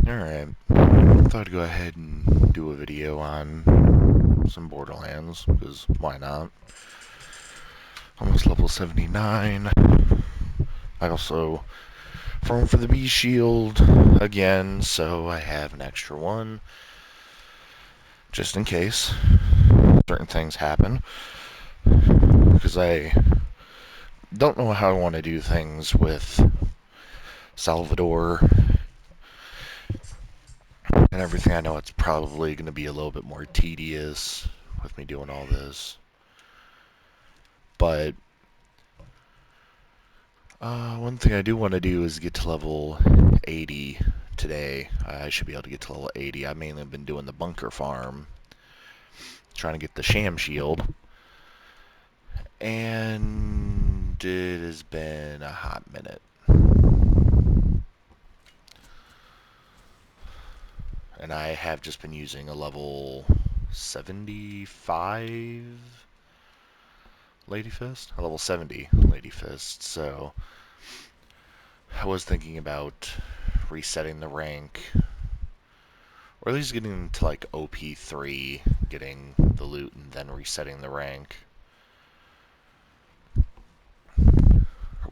Alright, thought I'd go ahead and do a video on some Borderlands, because why not? Almost level 79. I also farmed for the B shield again, so I have an extra one, just in case certain things happen, because I don't know how I want to do things with Salvador and everything. I know it's probably going to be a little bit more tedious with me doing all this, but one thing I do want to do is get to level 80 today. I should be able to get to level 80. I mainly have been doing the bunker farm, trying to get the sham shield, and it has been a hot minute. And I have just been using a level 75 Lady Fist, a level 70 Lady Fist, so I was thinking about resetting the rank, or at least getting to like OP3, getting the loot, and then resetting the rank.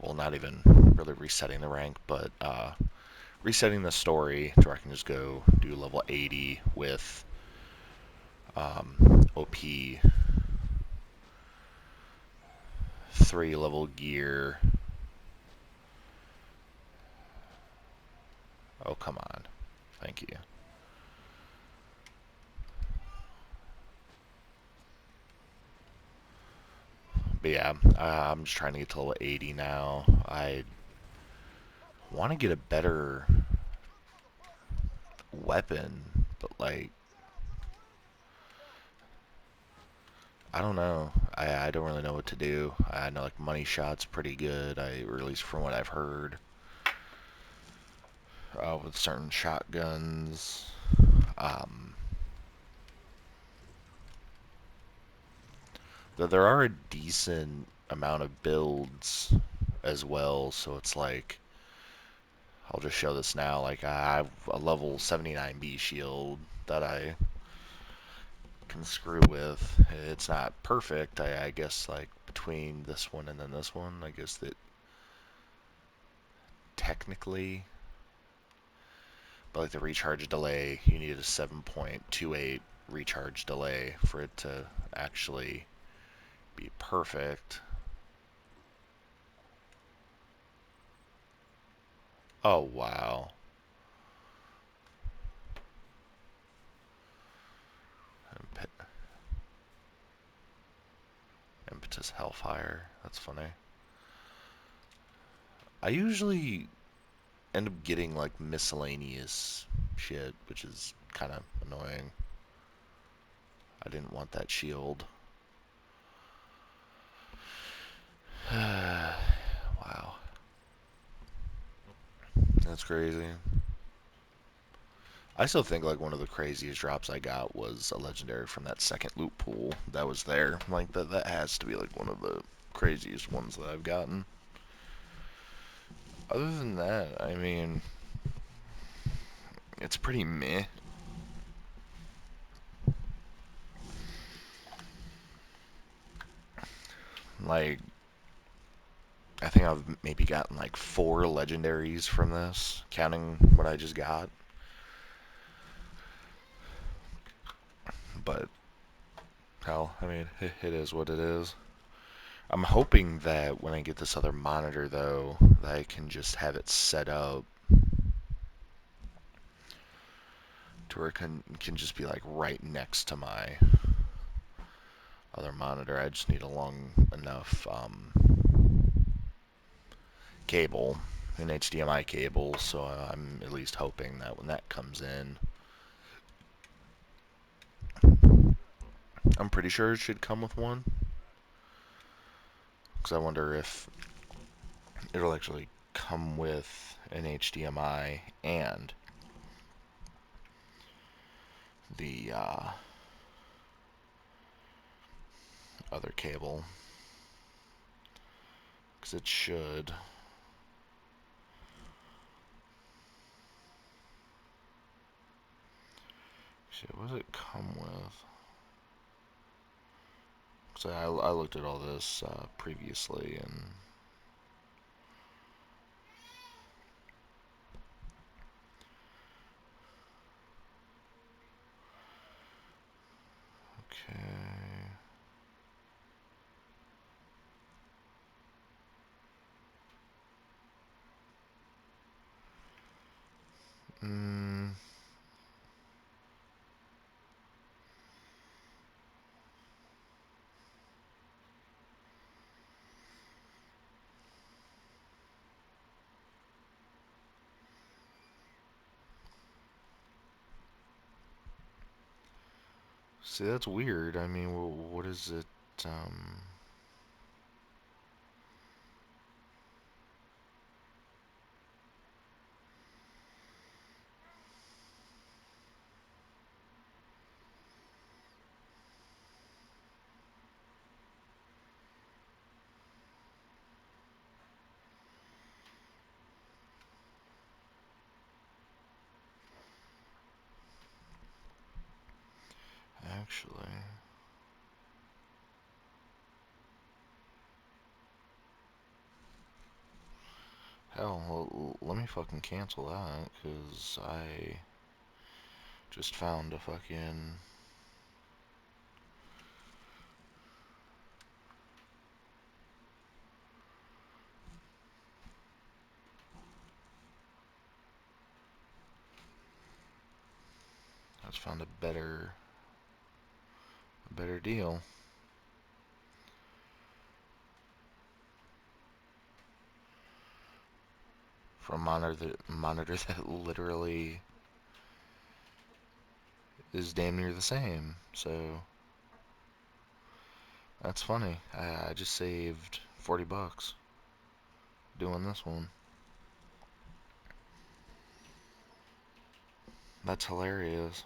Well, not even really resetting the rank, but resetting the story to where I can just go do level 80 with OP 3 level gear. Oh, come on. Thank you. But yeah, I'm just trying to get to level 80 now. I want to get a better weapon, but like, I don't know. I don't really know what to do. I know like money shot's pretty good, or at least from what I've heard. With certain shotguns. Um, though there are a decent amount of builds as well, so it's like, I'll just show this now. Like, I have a level 79 B shield that I can screw with. It's not perfect, I guess, like between this one and then this one, I guess that technically, but like the recharge delay, you need a 7.28 recharge delay for it to actually be perfect. Oh, wow. Impetus Hellfire. That's funny. I usually end up getting like miscellaneous shit, which is kind of annoying. I didn't want that shield. Wow. That's crazy. I still think like one of the craziest drops I got was a legendary from that second loot pool that was there. Like that has to be like one of the craziest ones that I've gotten. Other than that, I mean, it's pretty meh. Like, I think I've maybe gotten like 4 legendaries from this, counting what I just got. But, hell, I mean, it is what it is. I'm hoping that when I get this other monitor, though, that I can just have it set up to where it can just be like right next to my other monitor. I just need a long enough cable, an HDMI cable, so I'm at least hoping that when that comes in, I'm pretty sure it should come with one, because I wonder if it'll actually come with an HDMI and the other cable, because it should. Shit, what does it come with? So I looked at all this previously, and okay. Mm, see, that's weird. I mean, what is it? Um, actually, hell, let me fucking cancel that, because I just found a fucking. I just found a better deal. For a monitor that literally is damn near the same. So that's funny. I just saved $40 doing this one. That's hilarious.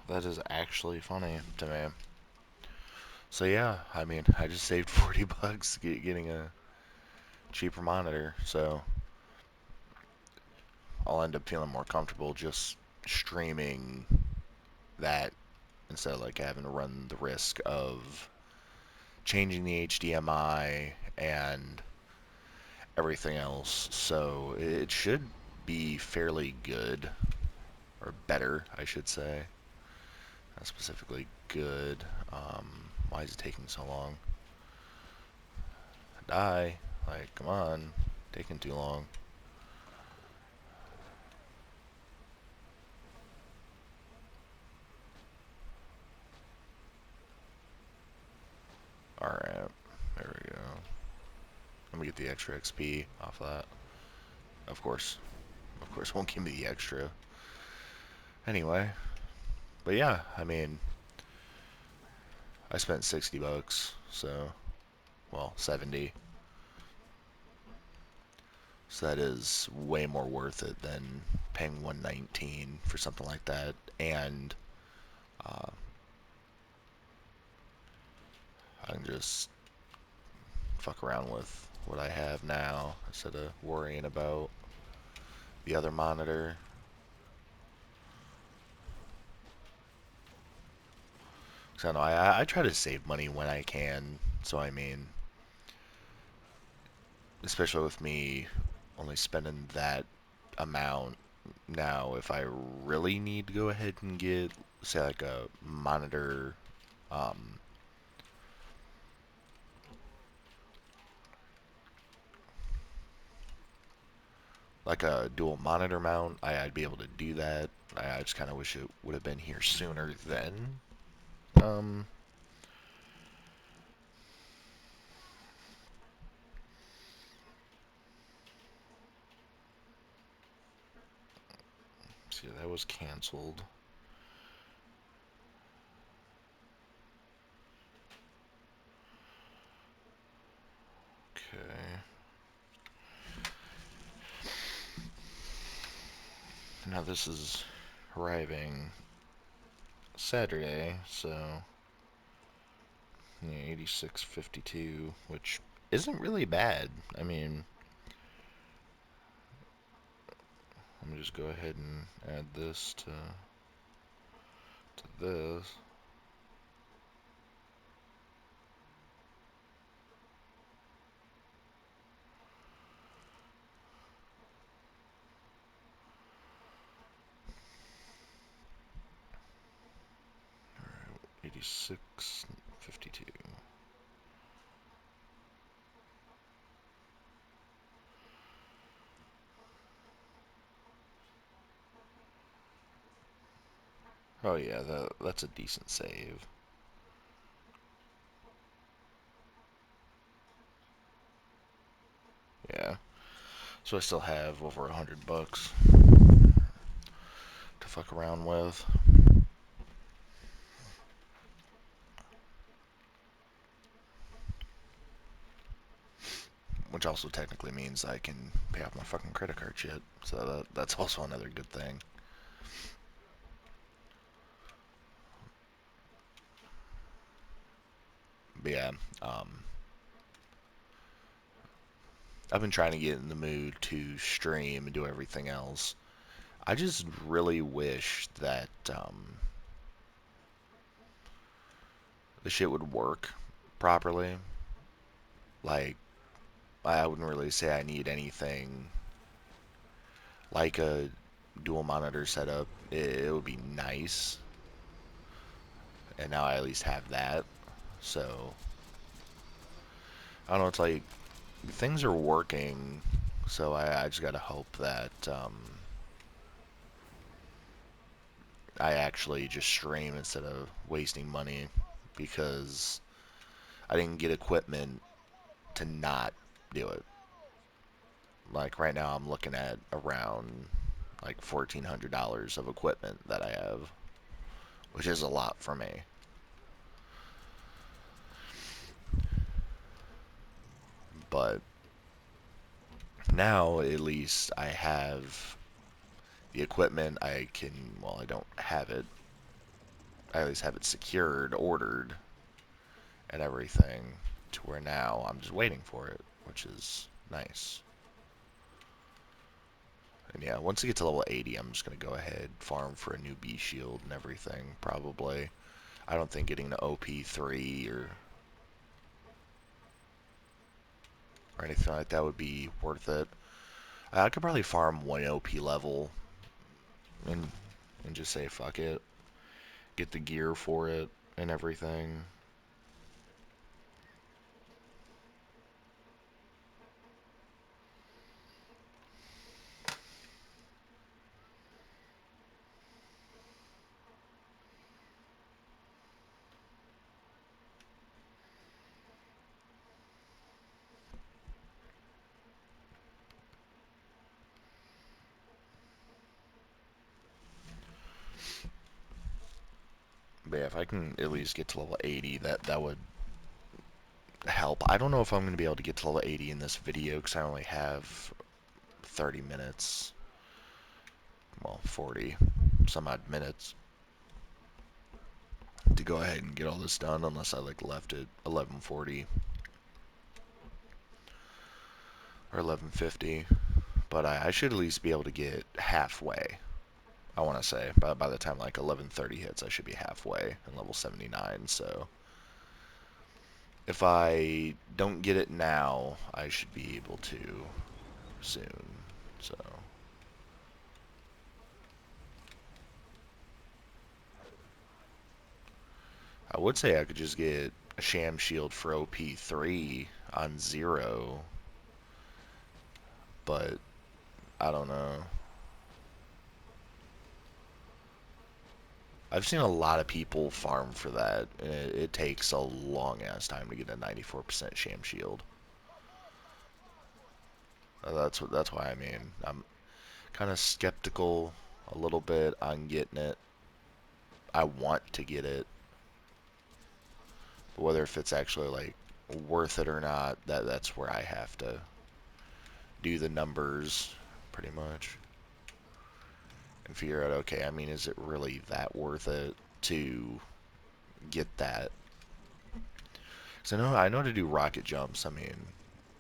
That is actually funny to me. So yeah, I mean, I just saved $40 getting a cheaper monitor. So I'll end up feeling more comfortable just streaming that instead of like having to run the risk of changing the HDMI and everything else. So it should be fairly good, or better, I should say. Not specifically good. Why is it taking so long? Die. Like, come on. Taking too long. Alright. There we go. Let me get the extra XP off that. Of course. Of course, won't give me the extra. Anyway. But yeah, I mean, I spent $60, so, well, 70. So that is way more worth it than paying 119 for something like that. And uh, I can just fuck around with what I have now instead of worrying about the other monitor. So I know I try to save money when I can. So I mean, especially with me only spending that amount now, if I really need to go ahead and get, say, like a monitor, um, like a dual monitor mount, I'd be able to do that. I just kind of wish it would have been here sooner then. Um, see, that was canceled. Okay. Now this is arriving Saturday, so yeah, 86.52, which isn't really bad. I mean, Let me just go ahead and add this to this. Alright, 86.52. Oh yeah, that's a decent save. Yeah. So I still have over $100 to fuck around with. Which also technically means I can pay off my fucking credit card shit. So that's also another good thing. But yeah, I've been trying to get in the mood to stream and do everything else. I just really wish that the shit would work properly. Like, I wouldn't really say I need anything like a dual monitor setup. It would be nice. And now I at least have that. So, I don't know, it's like things are working. So I just gotta hope that I actually just stream instead of wasting money, because I didn't get equipment to not do it. Like right now I'm looking at around like $1,400 of equipment that I have, which is a lot for me. But now at least I have the equipment. I can, well, I don't have it. I at least have it secured, ordered, and everything, to where now I'm just waiting for it, which is nice. And yeah, once I get to level 80, I'm just going to go ahead, farm for a new B shield and everything, probably. I don't think getting the OP3 or anything like that would be worth it. I could probably farm one OP level and just say fuck it. Get the gear for it and everything. But yeah, if I can at least get to level 80, that would help. I don't know if I'm going to be able to get to level 80 in this video, because I only have 30 minutes. Well, 40 some odd minutes to go ahead and get all this done, unless I like left it 11:40 or 11:50. But I should at least be able to get halfway. I want to say by the time like 11:30 hits, I should be halfway in level 79. So if I don't get it now, I should be able to soon. So I would say I could just get a sham shield for OP3 on 0, but I don't know. I've seen a lot of people farm for that, and it takes a long ass time to get a 94% sham shield. That's why I mean I'm kind of skeptical a little bit on getting it. I want to get it, but whether if it's actually like worth it or not, that's where I have to do the numbers pretty much and figure out, okay, I mean, is it really that worth it to get that? So I know to do rocket jumps. I mean,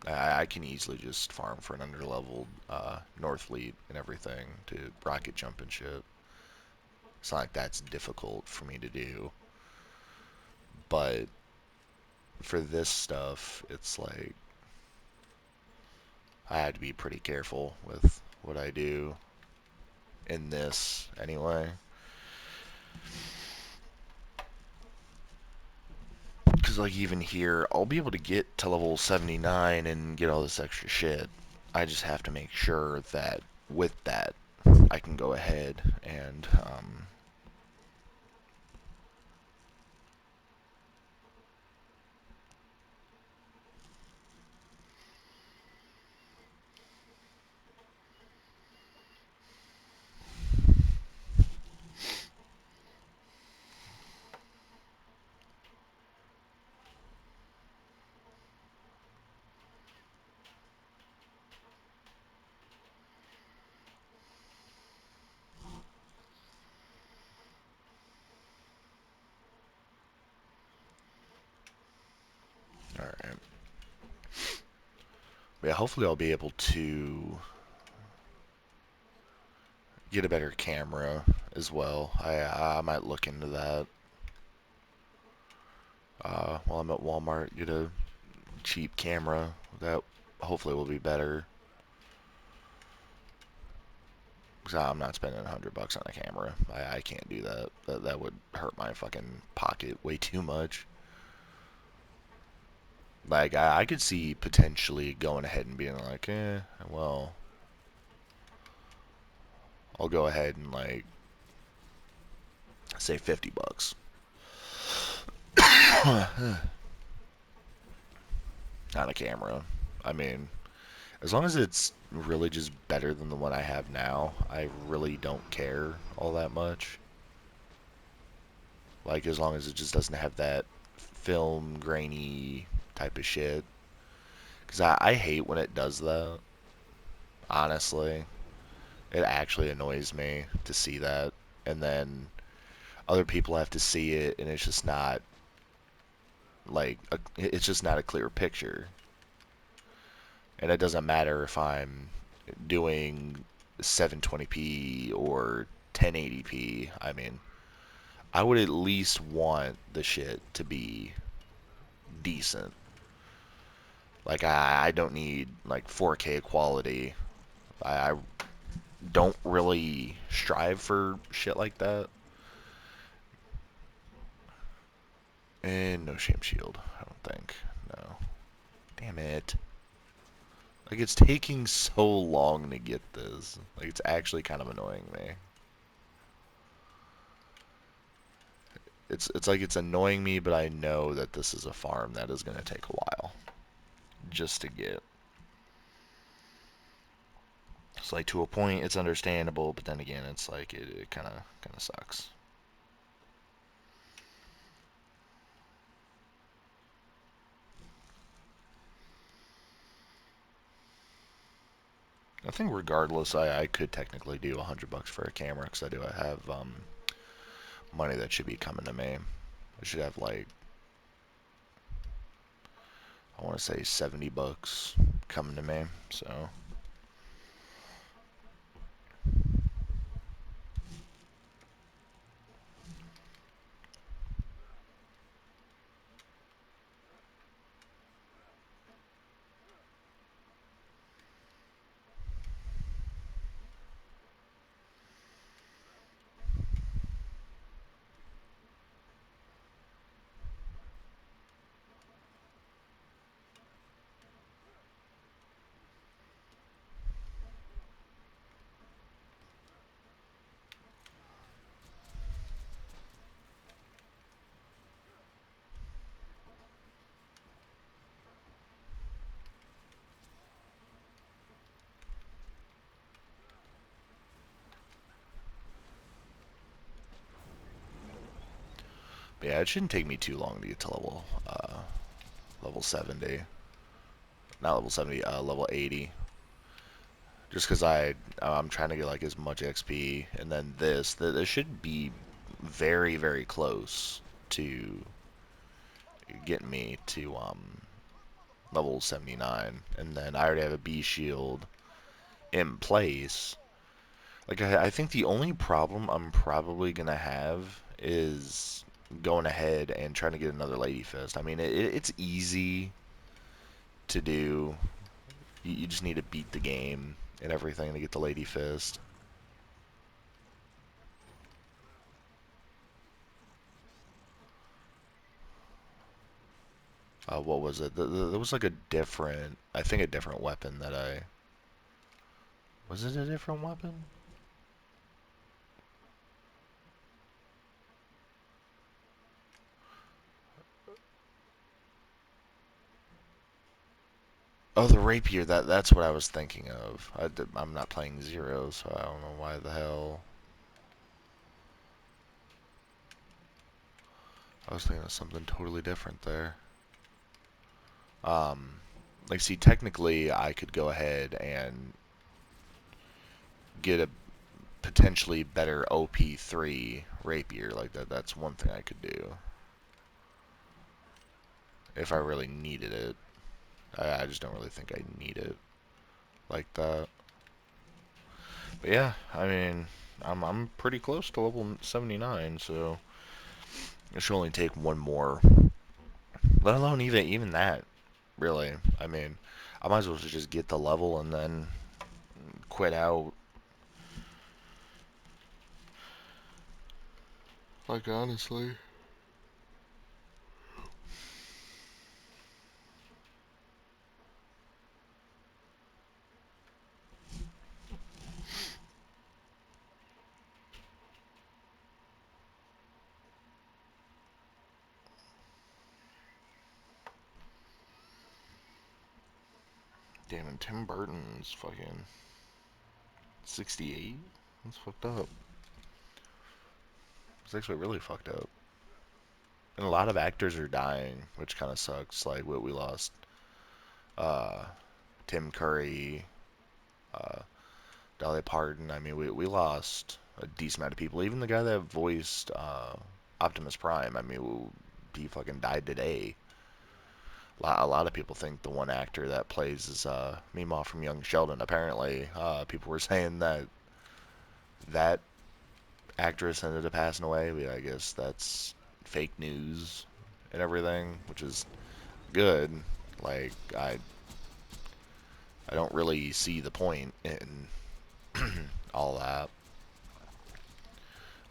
I can easily just farm for an underleveled North Fleet and everything to rocket jump and shit. It's not like that's difficult for me to do. But for this stuff, it's like I had to be pretty careful with what I do in this anyway. Because like even here, I'll be able to get to level 79 and get all this extra shit. I just have to make sure that with that, I can go ahead and alright. Yeah, hopefully I'll be able to get a better camera as well. I might look into that while I'm at Walmart. Get a cheap camera that hopefully will be better. Because I'm not spending $100 on a camera. I can't do that. That would hurt my fucking pocket way too much. Like, I could see potentially going ahead and being like, well, I'll go ahead and, like, say $50 on a camera. I mean, as long as it's really just better than the one I have now, I really don't care all that much. Like, as long as it just doesn't have that film grainy type of shit. Because I hate when it does that, honestly. It actually annoys me to see that. And then other people have to see it, and it's just not, like, it's just not a clear picture. And it doesn't matter if I'm doing 720p or 1080p. I mean, I would at least want the shit to be decent. Like, I don't need, like, 4K quality. I don't really strive for shit like that. And no shame shield, I don't think. No. Damn it. Like, it's taking so long to get this. Like, it's actually kind of annoying me. It's like it's annoying me, but I know that this is a farm that is going to take a while just to get. It's like to a point it's understandable, but then again it's like it kind of sucks. I think regardless, I could technically do $100 for a camera because I do have money that should be coming to me. I should have like I want to say $70 coming to me. So but yeah, it shouldn't take me too long to get to level 70. Not level 70, level 80. Just because I'm trying to get like as much XP, and then this should be very very close to getting me to level 79, and then I already have a B shield in place. Like, I think the only problem I'm probably gonna have is going ahead and trying to get another Lady Fist. I mean, it's easy to do. You just need to beat the game and everything to get the Lady Fist. What was it? There was like a different, I think a different weapon that I... Was it a different weapon? Oh, the rapier. That's what I was thinking of. I'm not playing Zero, so I don't know why the hell. I was thinking of something totally different there. Um, like, see, technically, I could go ahead and get a potentially better OP3 rapier. Like that's one thing I could do if I really needed it. I just don't really think I need it like that. But yeah, I mean, I'm pretty close to level 79, so it should only take one more. Let alone even that, really. I mean, I might as well just get the level and then quit out. Like, honestly. Damn, and Tim Burton's fucking 68? That's fucked up. It's actually really fucked up. And a lot of actors are dying, which kind of sucks. Like, we lost uh, Tim Curry, uh, Dolly Parton. I mean, we lost a decent amount of people. Even the guy that voiced Optimus Prime, I mean, he fucking died today. A lot of people think the one actor that plays is Meemaw from Young Sheldon. Apparently, people were saying that that actress ended up passing away. I guess that's fake news and everything, which is good. Like, I don't really see the point in all that.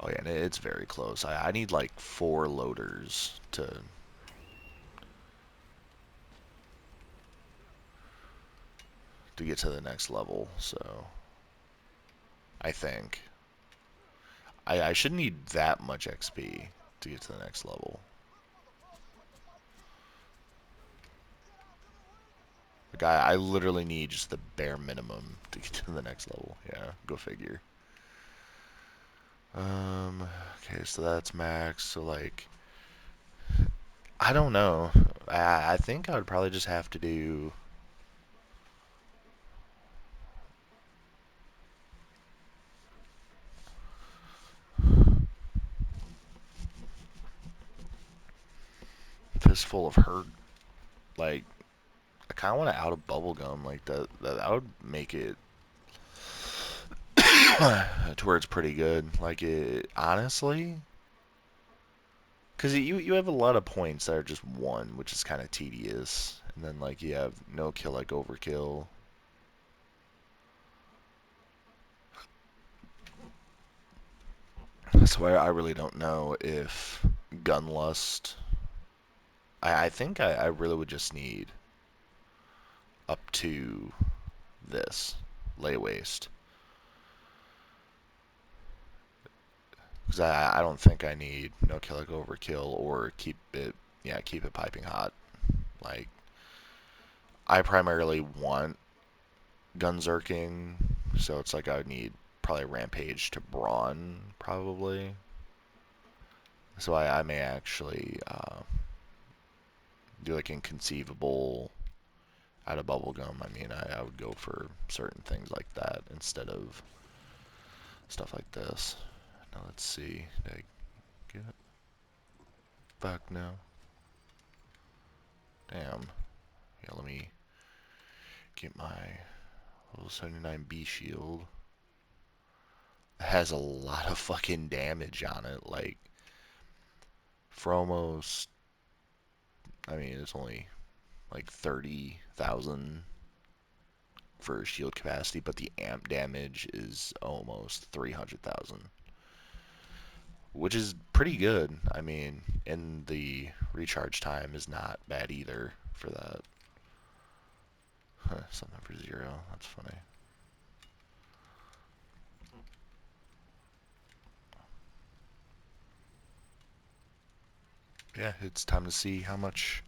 Oh yeah, and it's very close. I need like 4 loaders to get to the next level. So I think I shouldn't need that much XP to get to the next level. Like, I literally need just the bare minimum to get to the next level. Yeah, go figure. Okay, so that's max. So like, I don't know. I think I would probably just have to do Fistful of Hurt. Like, I kind of want to out of bubblegum. Like that would make it to where it's pretty good. Like, it honestly, because you have a lot of points that are just one, which is kind of tedious, and then like you have no kill like overkill. That's why I really don't know if Gunlust. I think I really would just need up to this lay waste. Because I don't think I need no kill like overkill or keep it piping hot. Like, I primarily want gunzerking, so it's like I would need probably rampage to brawn probably. So I may actually do like inconceivable out of bubblegum. I mean, I would go for certain things like that instead of stuff like this. Now let's see. Did I get it? Fuck no. Damn. Yeah, let me get my level 79B shield. It has a lot of fucking damage on it. Like, for almost, I mean, it's only like 30,000 for shield capacity, but the amp damage is almost 300,000, which is pretty good. I mean, and the recharge time is not bad either for that. Huh, something for 0. That's funny. Yeah, it's time to see how much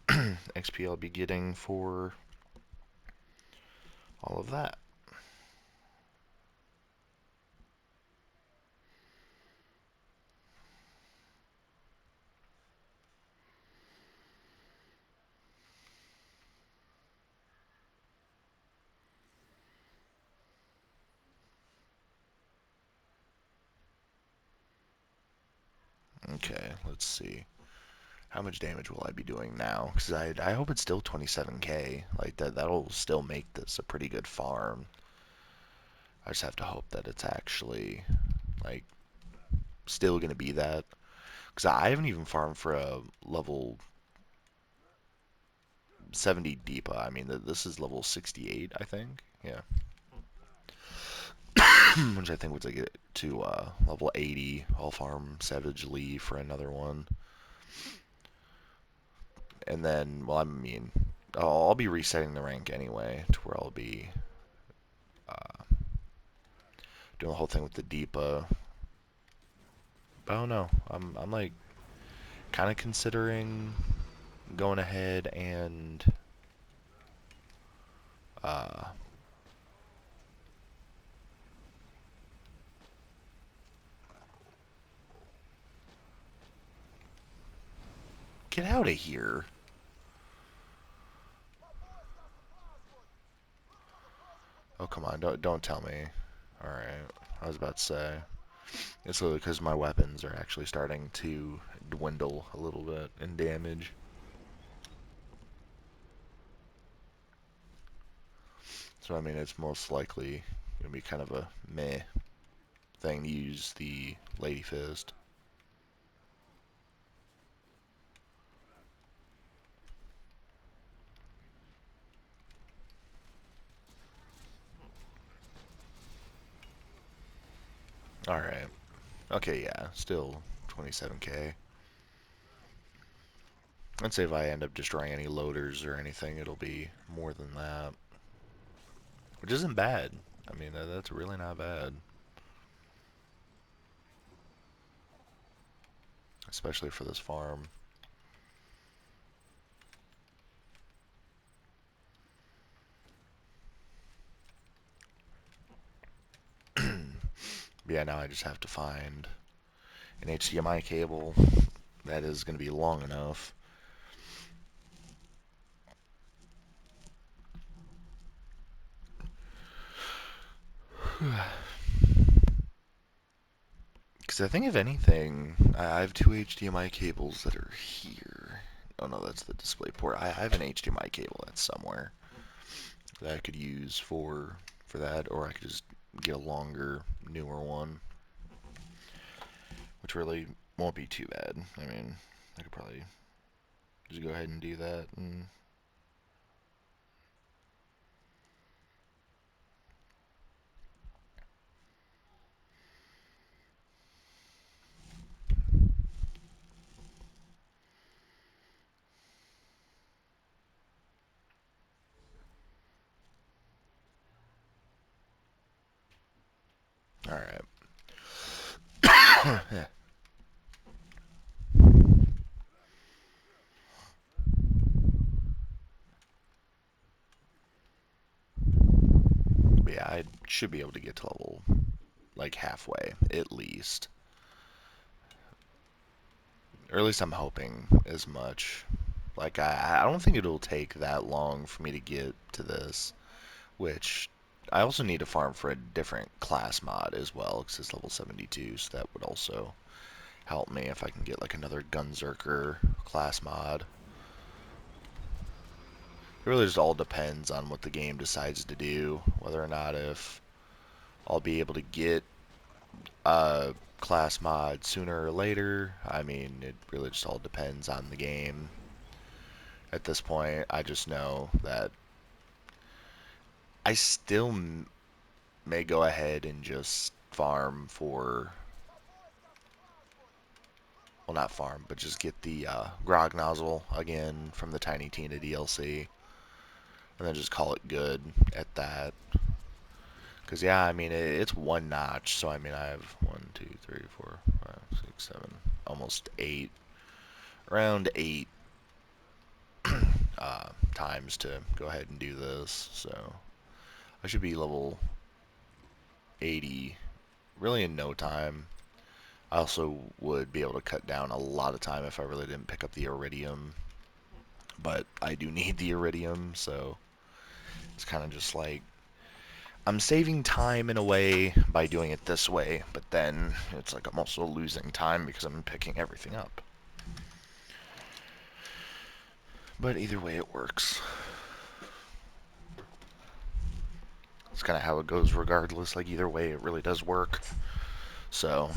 XP I'll be getting for all of that. Okay, let's see. How much damage will I be doing now? Because I hope it's still 27k. Like, that'll still make this a pretty good farm. I just have to hope that it's actually, like, still going to be that. Because I haven't even farmed for a level 70 Deepa. I mean, this is level 68, I think. Yeah. Which I think once I get to level 80, I'll farm Savage Lee for another one. And then, well, I mean, I'll be resetting the rank anyway to where I'll be doing the whole thing with the Deepa. Oh no, I'm like kind of considering going ahead and uh, get out of here. Oh come on, don't tell me. All right, I was about to say it's because my weapons are actually starting to dwindle a little bit in damage. So I mean, it's most likely gonna be kind of a meh thing to use the Lady Fist. All right. Okay, yeah, still 27k. I'd say if I end up destroying any loaders or anything, it'll be more than that. Which isn't bad. I mean, that's really not bad. Especially for this farm. Yeah, now I just have to find an HDMI cable that is going to be long enough. Because I think if anything, I have two HDMI cables that are here. Oh no, that's the display port. I have an HDMI cable that's somewhere that I could use for that, or I could just get a longer, newer one, which really won't be too bad. I mean, I could probably just go ahead and do that. And all right. Yeah. But yeah, I should be able to get to level like halfway at least. Or at least I'm hoping as much. Like I don't think it'll take that long for me to get to this, which I also need to farm for a different class mod as well, because it's level 72, so that would also help me if I can get like another Gunzerker class mod. it really just all depends on what the game decides to do, whether or not if I'll be able to get a class mod sooner or later. I mean, it really just all depends on the game. At this point, I just know that I still may go ahead and just farm for, well, not farm, but just get the grog nozzle again from the Tiny Tina DLC, and then just call it good at that. Because, yeah, I mean, it's one notch, so I mean, I have 1, 2, 3, 4, 5, 6, 7, almost 8, around 8 times to go ahead and do this, so I should be level 80 really in no time. I also would be able to cut down a lot of time if I really didn't pick up the iridium, but I do need the iridium, so it's kind of just like I'm saving time in a way by doing it this way, but then it's like I'm also losing time because I'm picking everything up. But either way it works. It's kind of how it goes regardless. Like either way it really does work. So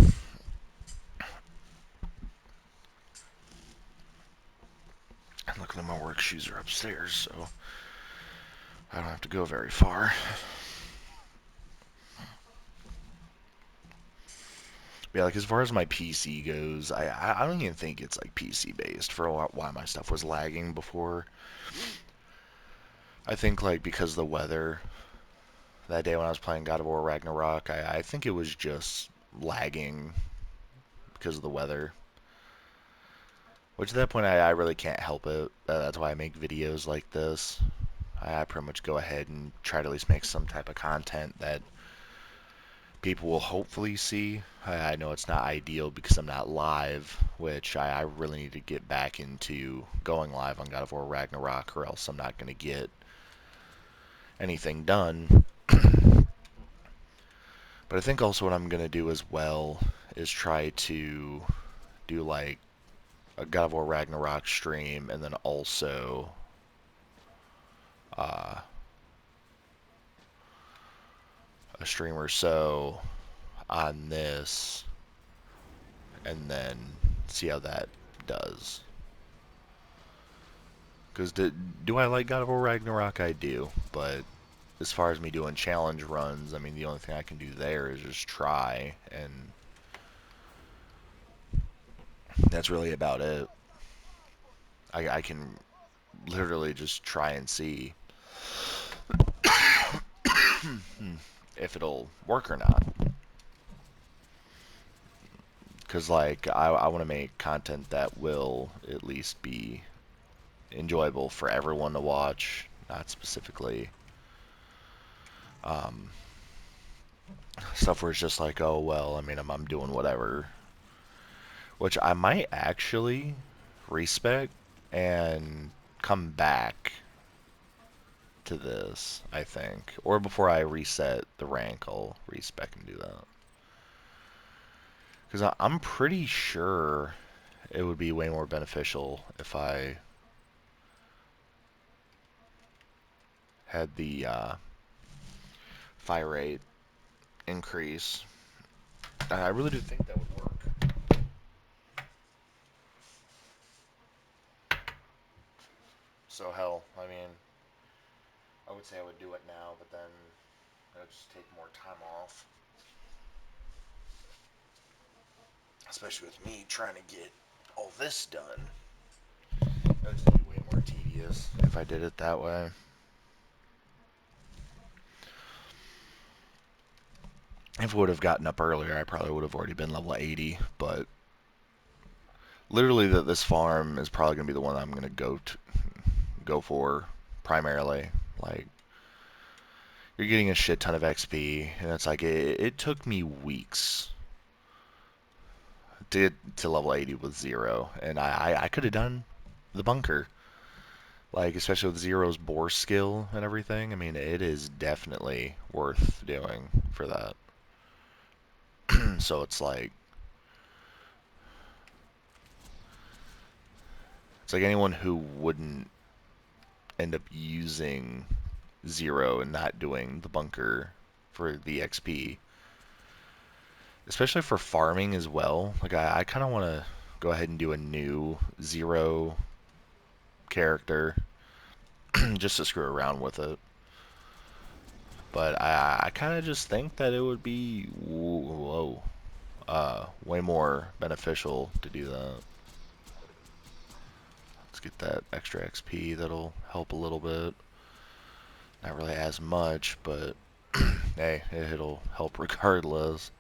and luckily my work shoes are upstairs, so I don't have to go very far. But yeah, like as far as my PC goes, I don't even think it's like PC based for why my stuff was lagging before. I think like because of the weather that day when I was playing God of War Ragnarok, I think it was just lagging because of the weather. Which at that point I really can't help it. That's why I make videos like this. I pretty much go ahead and try to at least make some type of content that people will hopefully see. I know it's not ideal because I'm not live, which I really need to get back into going live on God of War Ragnarok, or else I'm not going to get anything done. But I think also what I'm going to do as well is try to do like a God of War Ragnarok stream, and then also uh, a stream or so on this, and then see how that does. Because do I like God of War Ragnarok? I do, but as far as me doing challenge runs, I mean, the only thing I can do there is just try, and that's really about it. I can literally just try and see if it'll work or not. Because, like, I want to make content that will at least be enjoyable for everyone to watch, not specifically um, stuff where it's just like, oh, well, I mean, I'm doing whatever. Which I might actually respec and come back to this, I think. Or before I reset the rank, I'll respec and do that. Because I'm pretty sure it would be way more beneficial if I had the fire rate increase. I really do think that would work. So hell, I mean, I would say I would do it now, but then it would just take more time off. Especially with me trying to get all this done. It would just be way more tedious if I did it that way. If I would have gotten up earlier, I probably would have already been level 80, but literally this farm is probably going to be the one I'm going to go for primarily. Like, you're getting a shit ton of XP, and it's like, it took me weeks to level 80 with Zero, and I could have done the bunker. Like, especially with Zero's bore skill and everything, I mean, it is definitely worth doing for that. So it's like anyone who wouldn't end up using Zero and not doing the bunker for the XP, especially for farming as well. Like I kind of want to go ahead and do a new Zero character just to screw around with it. But I kind of just think that it would be way more beneficial to do that. Let's get that extra XP. That'll help a little bit. Not really as much, but hey, it'll help regardless.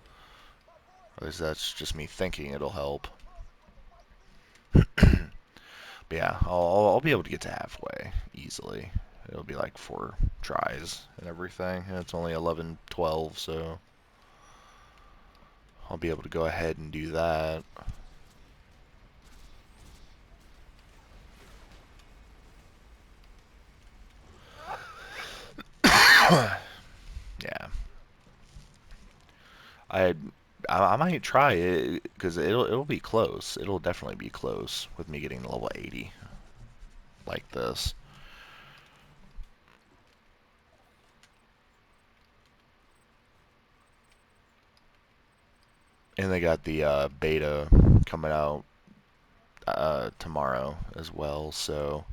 At least that's just me thinking it'll help. But yeah, I'll be able to get to halfway easily. It'll be like 4 tries and everything. And it's only 11, 12, so I'll be able to go ahead and do that. Yeah. I I might try it because it'll be close. It'll definitely be close with me getting to level 80 like this. And they got the beta coming out tomorrow as well, so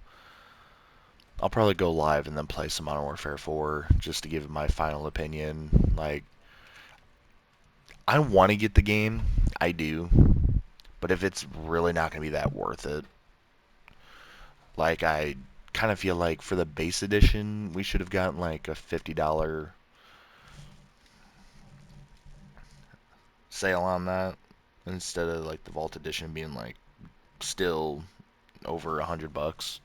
I'll probably go live and then play some Modern Warfare 4 just to give my final opinion. Like, I want to get the game, I do, but if it's really not going to be that worth it, like I kind of feel like for the base edition, we should have gotten like a $50 sale on that instead of like the Vault edition being like still over $100.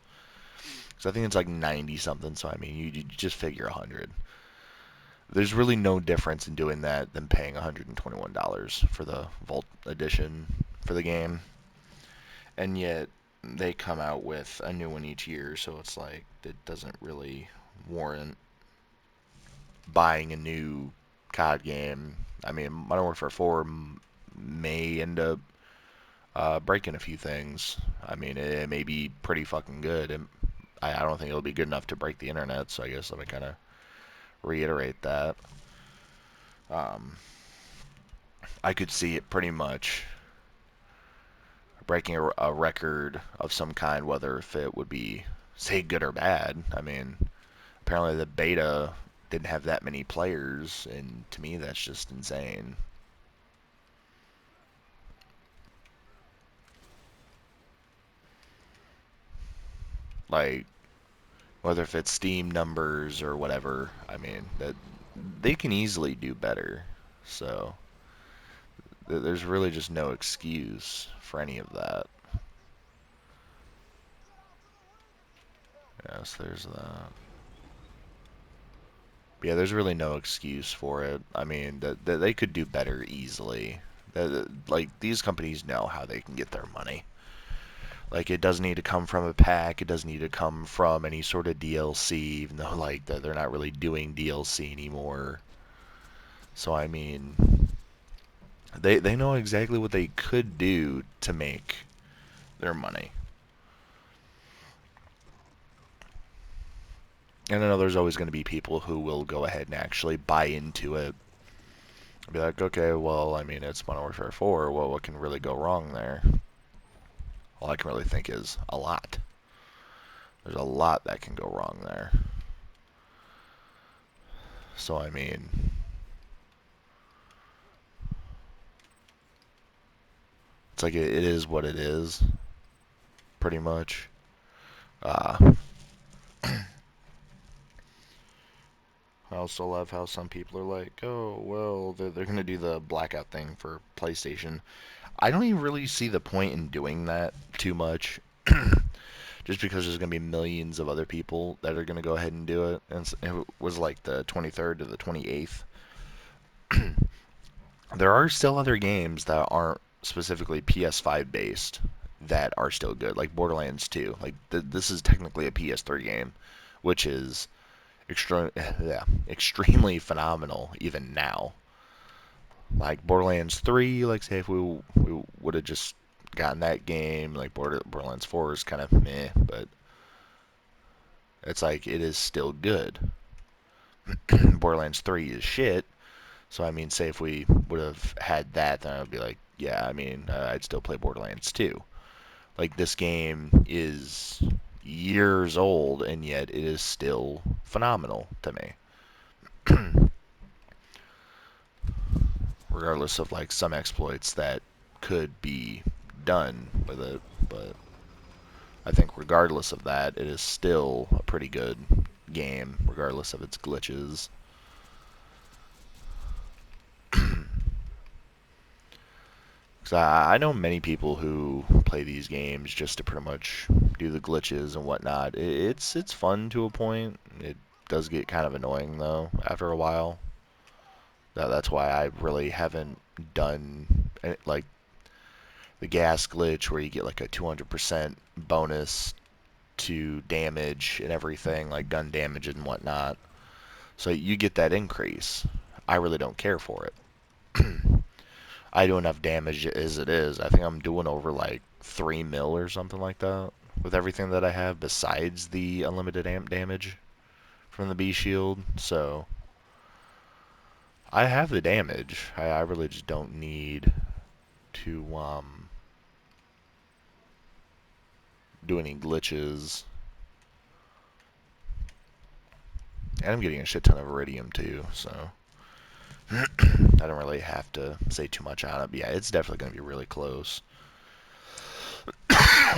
So I think it's like 90 something. So I mean, you just figure 100. There's really no difference in doing that than paying $121 for the Vault edition for the game. And yet they come out with a new one each year, so it's like it doesn't really warrant buying a new COD game. I mean, Modern Warfare 4 may end up breaking a few things. I mean, it may be pretty fucking good. And I don't think it'll be good enough to break the internet, so I guess let me kind of reiterate that. Um, I could see it pretty much breaking a record of some kind, whether if it would be, say, good or bad. I mean, apparently the beta didn't have that many players, and to me that's just insane. Like, whether if it's Steam numbers or whatever, I mean, that they can easily do better. So, there's really just no excuse for any of that. Yes, there's that. But yeah, there's really no excuse for it. I mean, that they could do better easily. Like, these companies know how they can get their money. Like, it doesn't need to come from a pack. It doesn't need to come from any sort of DLC, even though, like, they're not really doing DLC anymore. So, I mean, they know exactly what they could do to make their money. And I know there's always going to be people who will go ahead and actually buy into it. Be like, okay, well, I mean, it's Modern Warfare 4. Well, what can really go wrong there? All I can really think is a lot. There's a lot that can go wrong there. So, I mean, it's like it is what it is, pretty much. Uh, I also love how some people are like, oh, well, they're going to do the blackout thing for PlayStation. I don't even really see the point in doing that too much. Just because there's going to be millions of other people that are going to go ahead and do it. And it was like the 23rd to the 28th. There are still other games that aren't specifically PS5 based that are still good, like Borderlands 2. Like this is technically a PS3 game, which is extremely phenomenal even now. Like Borderlands 3, like say if we would have just gotten that game, like Borderlands 4 is kind of meh, but It's like, it is still good. Borderlands 3 is shit. So, I mean, say if we would have had that, then I would be like, yeah, I mean, I'd still play Borderlands 2. Like, this game is years old, and yet it is still phenomenal to me. Regardless of, like, some exploits that could be done with it. But I think regardless of that, it is still a pretty good game, regardless of its glitches. Because I know many people who play these games just to pretty much do the glitches and whatnot. It's fun to a point. It does get kind of annoying though after a while. That's why I really haven't done like the gas glitch where you get like a 200% bonus to damage and everything, like gun damage and whatnot. So you get that increase. I really don't care for it. I do enough damage as it is. I think I'm doing over like 3 mil or something like that with everything that I have besides the unlimited amp damage from the B shield. So I have the damage. I really just don't need to do any glitches. And I'm getting a shit ton of iridium too, so I don't really have to say too much on it. But yeah, it's definitely going to be really close.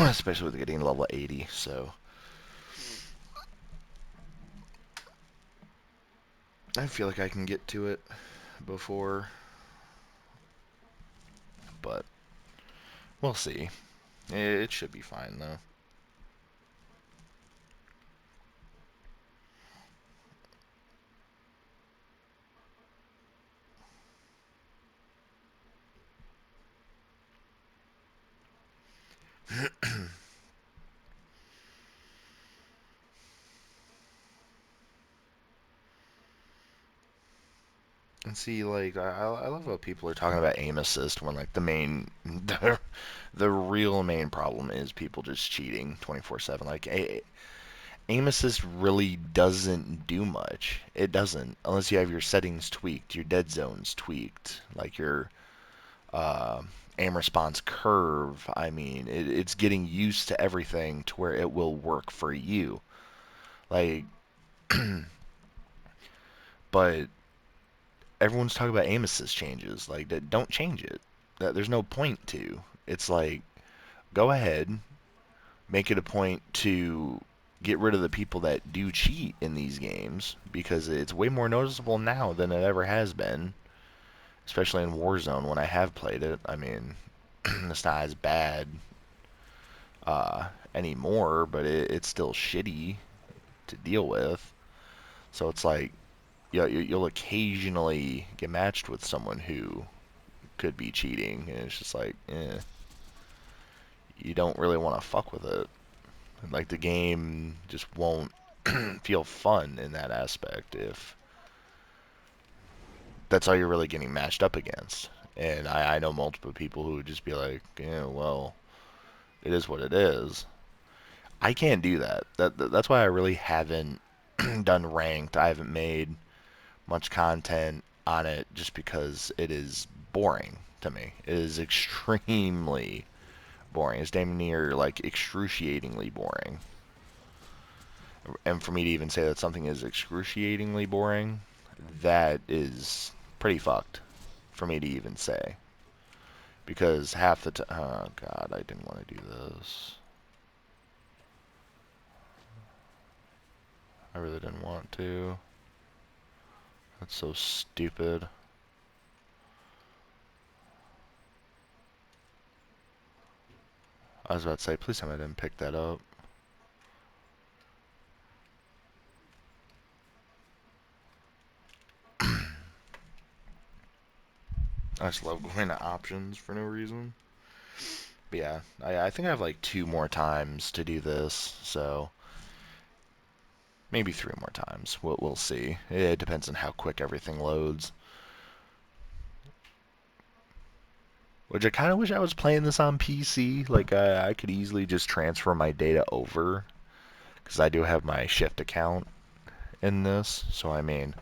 Especially with getting level 80, so I feel like I can get to it before, but we'll see. It should be fine, though. And see, like, I love how people are talking about aim assist when, like, the real main problem is people just cheating 24/7. Like, aim assist really doesn't do much. It doesn't, unless you have your settings tweaked, your dead zones tweaked, like your uh, aim response curve. I mean, it's getting used to everything to where it will work for you. Like, but everyone's talking about aim assist changes. Like, that don't change it. That there's no point to. It's like, go ahead, make it a point to get rid of the people that do cheat in these games because it's way more noticeable now than it ever has been, especially in Warzone when I have played it. I mean, it's not as bad anymore, but it's still shitty to deal with. So it's like, you'll occasionally get matched with someone who could be cheating, and it's just like, you don't really want to fuck with it. Like, the game just won't feel fun in that aspect if that's all you're really getting matched up against. And I know multiple people who would just be like, yeah, well, it is what it is. I can't do that. That's why I really haven't done ranked. I haven't made much content on it just because it is boring to me. It is extremely boring. It's damn near like excruciatingly boring. And for me to even say that something is excruciatingly boring, that is pretty fucked for me to even say. Because half the time, oh god, I didn't want to do this. I really didn't want to. That's so stupid. I was about to say, please tell me I didn't pick that up. I just love going to options for no reason. But yeah, I think I have like 2 more times to do this, so maybe 3 more times. We'll see. It depends on how quick everything loads. Which I kind of wish I was playing this on PC. Like, I could easily just transfer my data over. because I do have my shift account in this, so I mean,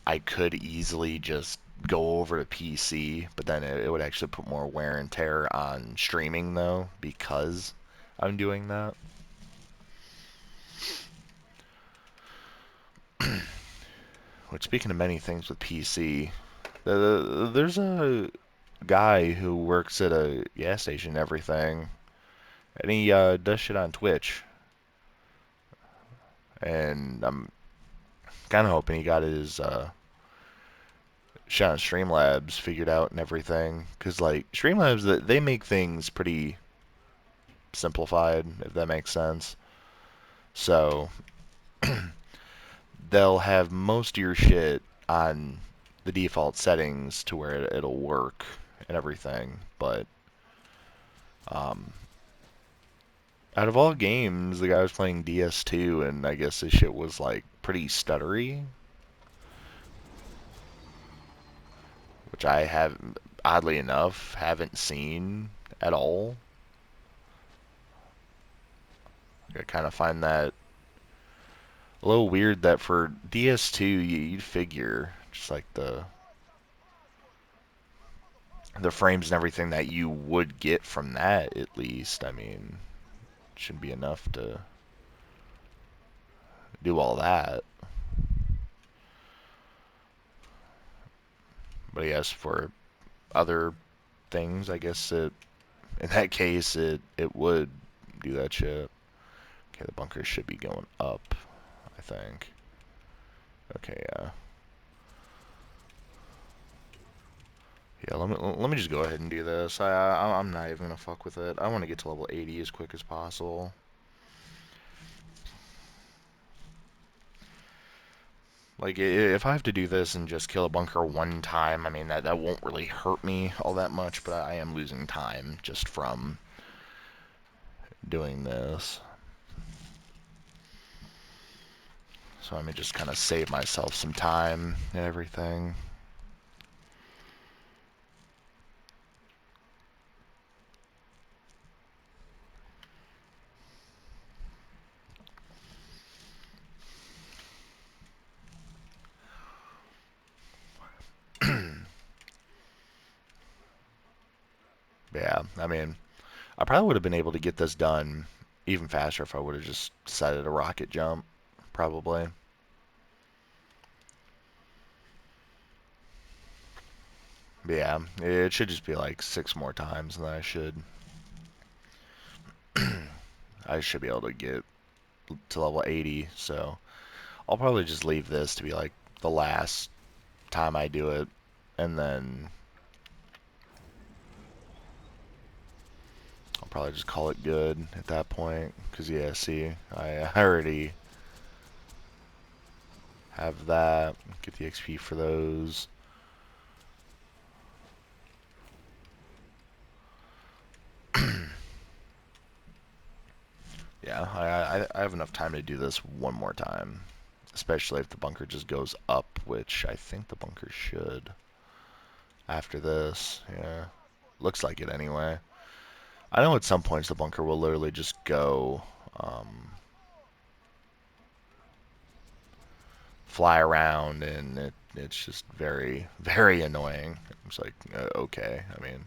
I could easily just go over to PC, but then it would actually put more wear and tear on streaming though, because I'm doing that. Which, speaking of many things with PC, there's a guy who works at a gas station and everything, and he does shit on Twitch, and I'm kind of hoping he got his shit on Streamlabs figured out and everything, because like Streamlabs, they make things pretty simplified, if that makes sense. So they'll have most of your shit on the default settings to where it'll work and everything, but um, out of all games, the guy was playing DS2, and I guess his shit was like pretty stuttery, which I have, oddly enough, haven't seen at all. I kind of find that a little weird that for DS2, you'd figure just like the frames and everything that you would get from that, at least. I mean, shouldn't be enough to do all that. But yes, for other things, I guess in that case it would do that shit. Okay, the bunker should be going up, I think. Okay, yeah. Yeah, let me just go ahead and do this. I'm not even gonna fuck with it. I want to get to level 80 as quick as possible. Like, if I have to do this and just kill a bunker one time, I mean, that won't really hurt me all that much, but I am losing time just from doing this. So let me just kind of save myself some time and everything. Yeah, I mean, I probably would have been able to get this done even faster if I would have just decided to rocket jump, probably. But yeah, it should just be like 6 more times, and then I should be able to get to level 80. So I'll probably just leave this to be like the last time I do it, and then I'll probably just call it good at that point. Cause yeah, see, I already have that. Get the XP for those. Yeah, I have enough time to do this one more time. Especially if the bunker just goes up, which I think the bunker should. After this, yeah. Looks like it anyway. I know at some points the bunker will literally just go, fly around, and it's just very, very annoying. It's like, okay, I mean,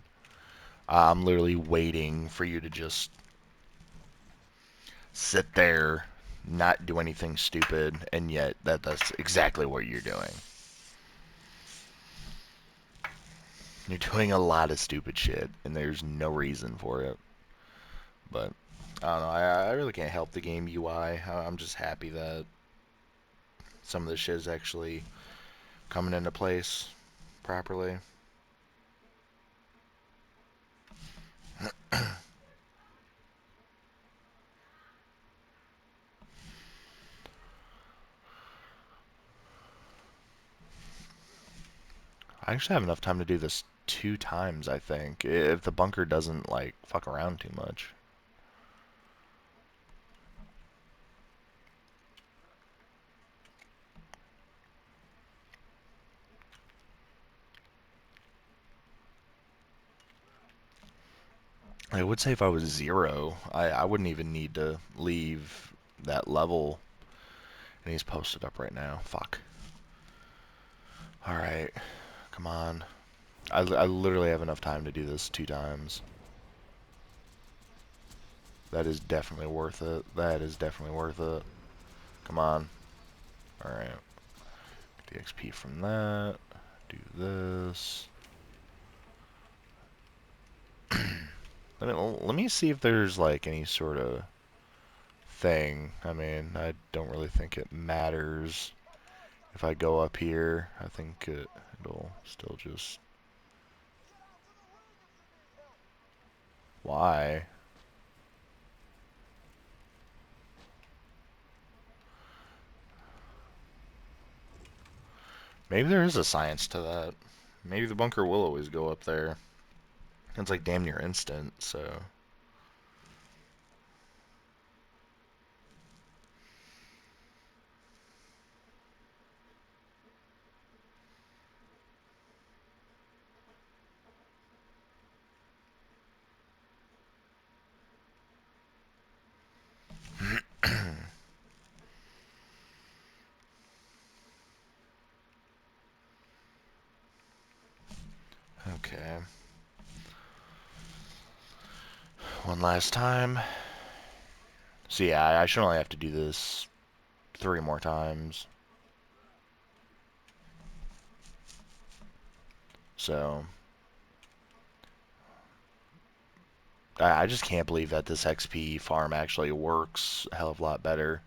I'm literally waiting for you to just sit there, not do anything stupid, and yet that's exactly what you're doing. You're doing a lot of stupid shit, and there's no reason for it. But, I don't know, I really can't help the game UI. I'm just happy that some of this shit is actually coming into place properly. I actually have enough time to do this 2 times, I think, if the bunker doesn't, like, fuck around too much. I would say if I was 0, I wouldn't even need to leave that level. And he's posted up right now. Fuck. Alright. Come on. I literally have enough time to do this 2 times. That is definitely worth it. That is definitely worth it. Come on. Alright. Get the XP from that. Do this. Let me see if there's like any sort of thing. I mean, I don't really think it matters if I go up here. I think it'll still just... Why? Maybe there is a science to that. Maybe the bunker will always go up there. It's like damn near instant, so... Okay. One last time. So yeah, I should only have to do this 3 more times. So... I just can't believe that this XP farm actually works a hell of a lot better.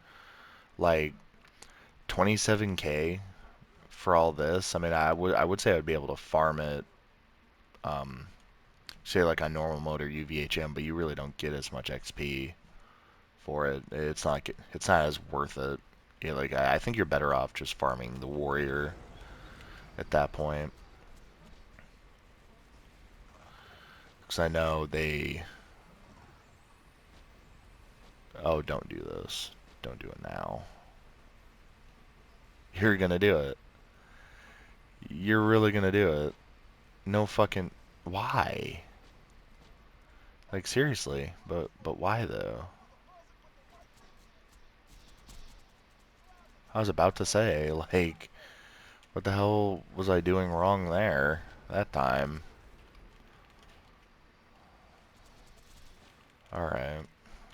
Like, 27k for all this. I mean, I would say I'd be able to farm it, say like on normal mode or UVHM, but you really don't get as much XP for it. It's not as worth it. You know, like I think you're better off just farming the warrior at that point, because I know they... Oh, don't do this. Don't do it now. You're gonna do it. You're really gonna do it. No fucking... Why? Like, seriously. But why, though? I was about to say, like, what the hell was I doing wrong there that time? Alright.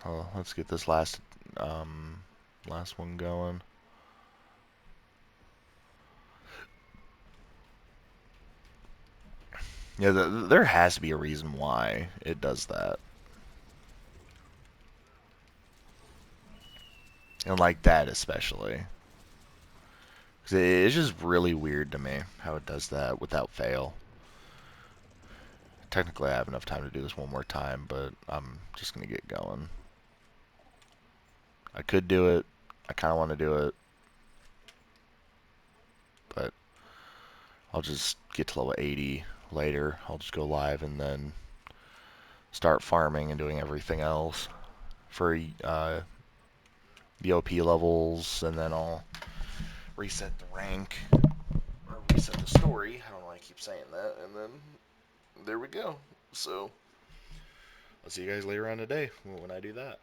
Well, let's get this last one going. Yeah, there has to be a reason why it does that. And like that especially. Because it's just really weird to me how it does that without fail. Technically, I have enough time to do this one more time, but I'm just going to get going. I could do it. I kind of want to do it. But I'll just get to level 80 later. I'll just go live and then start farming and doing everything else for the OP levels, and then I'll reset the rank, or reset the story. I don't know why I keep saying that. And then there we go. So I'll see you guys later on today when I do that.